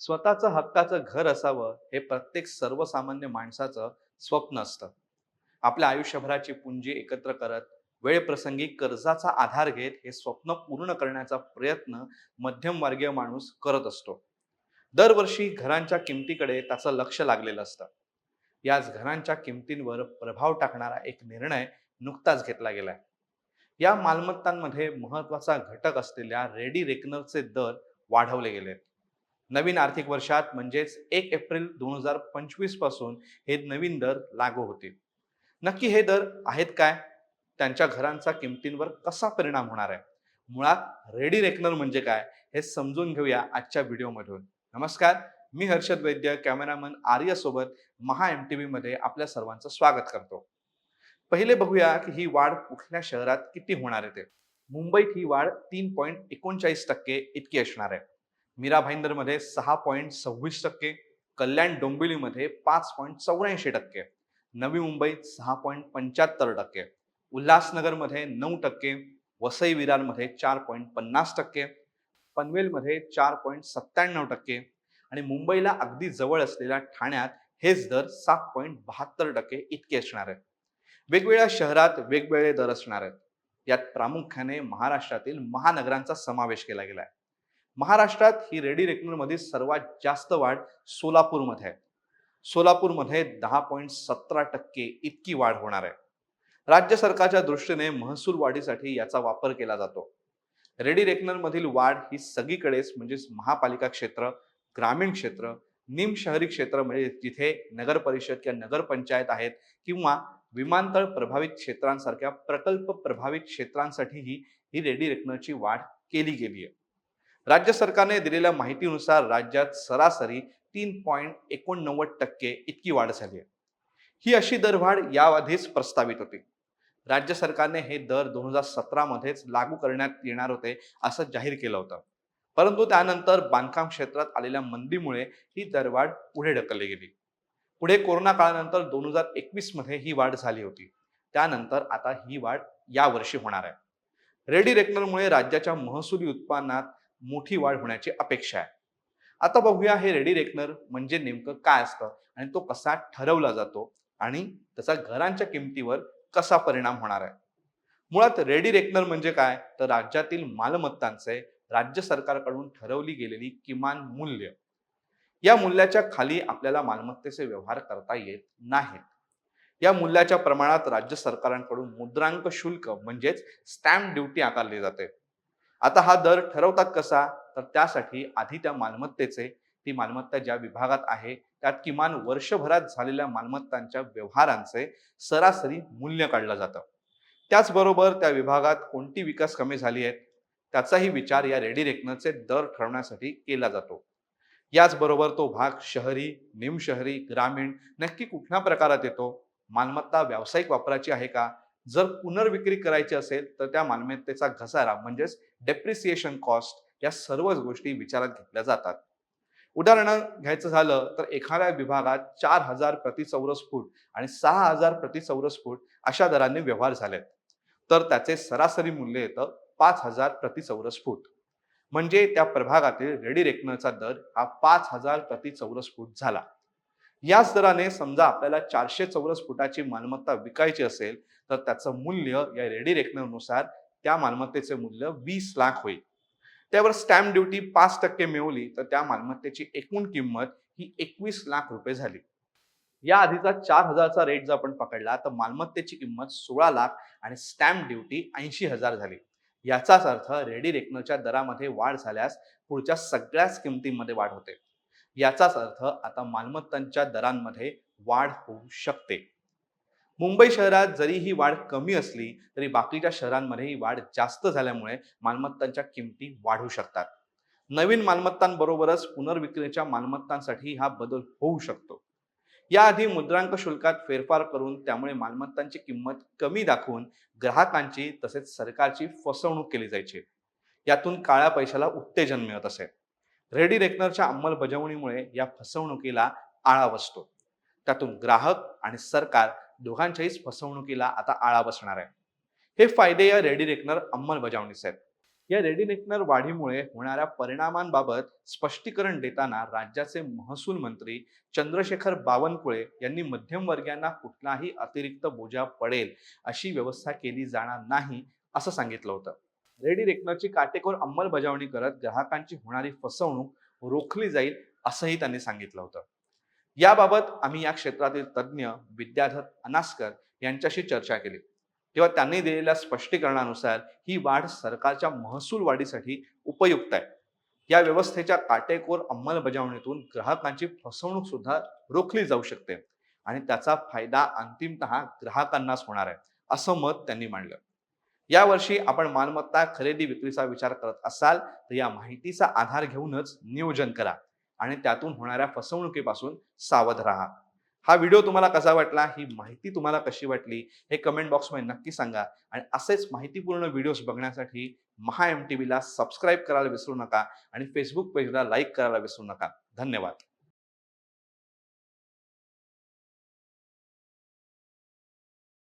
स्वतःचं हक्काचं घर असावं हे प्रत्येक सर्वसामान्य माणसाचं स्वप्न असतं. आपल्या आयुष्यभराची पुंजी एकत्र करत वेळप्रसंगी कर्जाचा आधार घेत हे स्वप्न पूर्ण करण्याचा प्रयत्न मध्यमवर्गीय माणूस करत असतो. दरवर्षी घरांच्या किमतीकडे त्याचं लक्ष लागलेलं असतं. याच घरांच्या किमतींवर प्रभाव टाकणारा एक निर्णय नुकताच घेतला गेलाय. या मालमत्तांमध्ये महत्वाचा घटक असलेल्या रेडी रेकनरचे दर वाढवले गेले. नवीन आर्थिक वर्षात म्हणजेच 1 एप्रिल 2025 पासून हे नवीन दर लागू होतील. नक्की हे दर आहेत काय? त्यांच्या घरांचा किमतींवर कसा परिणाम होणार आहे? मुळात रेडी रेकनर म्हणजे काय हे समजून घेऊया आजच्या व्हिडिओमधून. नमस्कार, मी हर्षद वैद्य, कॅमेरामन आर्य सोबत महा MTV मध्ये आपल्या सर्वांचं स्वागत करतो. पहिले बघूया की ही वाढ कुठल्या शहरात किती होणार आहे ते. मुंबईत ही वाढ 3.39% इतकी असणार आहे. मीरा भाईंदरमध्ये 6.26%, कल्याण डोंबिवलीमध्ये 5.84%, नवी मुंबईत 6.75%, उल्हासनगरमध्ये 9%, वसई विरारमध्ये 4.50%, पनवेलमध्ये 4.97% आणि मुंबईला अगदी जवळ असलेल्या ठाण्यात हेच दर 7.72% इतके असणार आहेत. वेगवेगळ्या शहरात वेगवेगळे दर असणार आहेत. यात प्रामुख्याने महाराष्ट्रातील महानगरांचा समावेश केला गेला आहे. महाराष्ट्रात ही रेडी रेकनरमध्ये सर्वात जास्त वाढ सोलापूरमध्ये आहे. सोलापूरमध्ये 10.17% इतकी वाढ होणार आहे. राज्य सरकारच्या दृष्टीने महसूल वाढीसाठी याचा वापर केला जातो. रेडी रेकनर मधील वाढ ही सगळीकडेच म्हणजेच महापालिका क्षेत्र, ग्रामीण क्षेत्र, निमशहरी क्षेत्र म्हणजे जिथे नगर परिषद किंवा नगरपंचायत आहेत किंवा विमानतळ प्रभावित क्षेत्रांसारख्या प्रकल्प प्रभावित क्षेत्रांसाठीही ही रेडी रेकनरची वाढ केली गेली आहे. राज्य सरकारने दिलेल्या माहितीनुसार राज्यात सरासरी 3.89% इतकी वाढ झाली आहे. ही अशी दरवाढ याआधीच प्रस्तावित होती. राज्य सरकारने हे दर 2017 मध्येच लागू करण्यात येणार होते असं जाहीर केलं होतं. परंतु त्यानंतर बांधकाम क्षेत्रात आलेल्या मंदीमुळे ही दरवाढ पुढे ढकलली गेली. पुढे कोरोना काळानंतर 2021 मध्ये ही वाढ झाली होती. त्यानंतर आता ही वाढ यावर्षी होणार आहे. रेडी रेकनरमुळे राज्याच्या महसुली उत्पन्नात मोठी वाढ होण्याची अपेक्षा आहे. आता बघूया हे रेडी रेकनर म्हणजे नेमकं काय असतं आणि तो कसा ठरवला जातो आणि त्याचा घरांच्या किमतीवर कसा परिणाम होणार आहे. मुळात रेडी रेकनर म्हणजे काय, तर राज्यातील मालमत्तांचे राज्य सरकारकडून ठरवली गेलेली किमान मूल्य. या मूल्याच्या खाली आपल्याला मालमत्तेचे व्यवहार करता येत नाहीत. या मूल्याच्या प्रमाणात राज्य सरकारांकडून मुद्रांक शुल्क म्हणजेच स्टॅम्प ड्युटी आकारली जाते. आता हा दर ठरवतात कसा, तर त्यासाठी आधी त्या मालमत्तेचे, ती मालमत्ता ज्या विभागात आहे त्यात किमान वर्षभरात झालेल्या मालमत्तांच्या व्यवहारांचे सरासरी मूल्य काढलं जातं. त्याचबरोबर त्या विभागात कोणती विकास कमी झाली आहेत त्याचाही विचार या रेडी रेकनरचे दर ठरवण्यासाठी केला जातो. याचबरोबर तो भाग शहरी, निमशहरी, ग्रामीण नक्की कुठल्या प्रकारात येतो, मालमत्ता व्यावसायिक वापराची आहे का, जर पुनर्विक्री करायची असेल तर त्या मालमत्तेचा घसारा म्हणजेच डेप्रिसिएशन कॉस्ट, या सर्वच गोष्टी विचारात घेतल्या जातात. उदाहरण घ्यायचं झालं तर एखाद्या विभागात 4,000 प्रति चौरस फूट आणि 6,000 प्रति चौरस फूट अशा दरांनी व्यवहार झालेत, तर त्याचे सरासरी मूल्य येतं 5,000 प्रति चौरस फूट. म्हणजे त्या प्रभागातील रेडी रेकनरचा दर हा 5,000 प्रति चौरस फूट झाला. याच दराने समजा आपल्याला 400 चौरस फुटाची मालमत्ता विकायची असेल तर त्याचं मूल्य या रेडी रेकनरनुसार त्या मालमत्तेचे मूल्य 20 लाख होईल. त्यावर स्टॅम्प ड्युटी 5% मिळवली तर त्या मालमत्तेची एकूण किंमत ही 21 लाख रुपये झाली. या आधीचा 4,000चा रेट जर आपण पकडला तर मालमत्तेची किंमत 16 लाख आणि स्टॅम्प ड्युटी 80,000 झाली. याचाच अर्थ रेडी रेकनरच्या दरामध्ये वाढ झाल्यास पुढच्या सगळ्याच किमतीमध्ये वाढ होते. याचाच अर्थ आता मालमत्तांच्या दरांमध्ये वाढ होऊ शकते. मुंबई शहरात जरी ही वाढ कमी असली तरी बाकीच्या शहरांमध्ये ही वाढ जास्त झाल्यामुळे मालमत्तांच्या किमती वाढू शकतात. नवीन मालमत्तांबरोबरच पुनर्विक्रीच्या मालमत्तांसाठी हा बदल होऊ शकतो. याआधी मुद्रांक शुल्कात फेरफार करून त्यामुळे मालमत्तांची किंमत कमी दाखवून ग्राहकांची तसेच सरकारची फसवणूक केली जायची. यातून काळ्या पैशाला उत्तेजन मिळत असे. रेडी रेकनरच्या अंमलबजावणीमुळे या फसवणुकीला आळा बसतो. त्यातून ग्राहक आणि सरकार दोघांच्याहीच फसवणुकीला आता आळा बसणार आहे. हे फायदे या रेडी रेकनर अंमलबजावणीचे आहेत. या रेडी रेकनर वाढीमुळे होणाऱ्या परिणामांबाबत स्पष्टीकरण देताना राज्याचे महसूल मंत्री चंद्रशेखर बावनकुळे यांनी मध्यमवर्गीयांना कुठलाही अतिरिक्त बोजा पडेल अशी व्यवस्था केली जाणार नाही असं सांगितलं होतं. रेडी रेकनरची काटेकोर अंमलबजावणी करत ग्राहकांची होणारी फसवणूक रोखली जाईल असंही त्यांनी सांगितलं होतं. याबाबत आम्ही या क्षेत्रातील तज्ज्ञ विद्याधर अनास्कर यांच्याशी चर्चा केली. तेव्हा त्यांनी दिलेल्या स्पष्टीकरणानुसार ही वाढ सरकारच्या महसूल वाढीसाठी उपयुक्त आहे. या व्यवस्थेच्या काटेकोर अंमलबजावणीतून ग्राहकांची फसवणूक सुद्धा रोखली जाऊ शकते आणि त्याचा फायदा अंतिमतः ग्राहकांनाच होणार आहे असं मत त्यांनी मांडलं. यावर्षी आपण मालमत्ता खरेदी विक्रीचा विचार करत असाल तर या माहितीचा आधार घेऊनच नियोजन करा आणि त्यातून होणाऱ्या फसवणुकीपासून सावध राहा. हा व्हिडिओ तुम्हाला कसा वाटला, ही माहिती तुम्हाला कशी वाटली हे कमेंट बॉक्समध्ये नक्की सांगा आणि असेच माहितीपूर्ण व्हिडिओज बघण्यासाठी महा MTVला सबस्क्राईब करायला विसरू नका आणि फेसबुक पेजला लाईक करायला विसरू नका. धन्यवाद.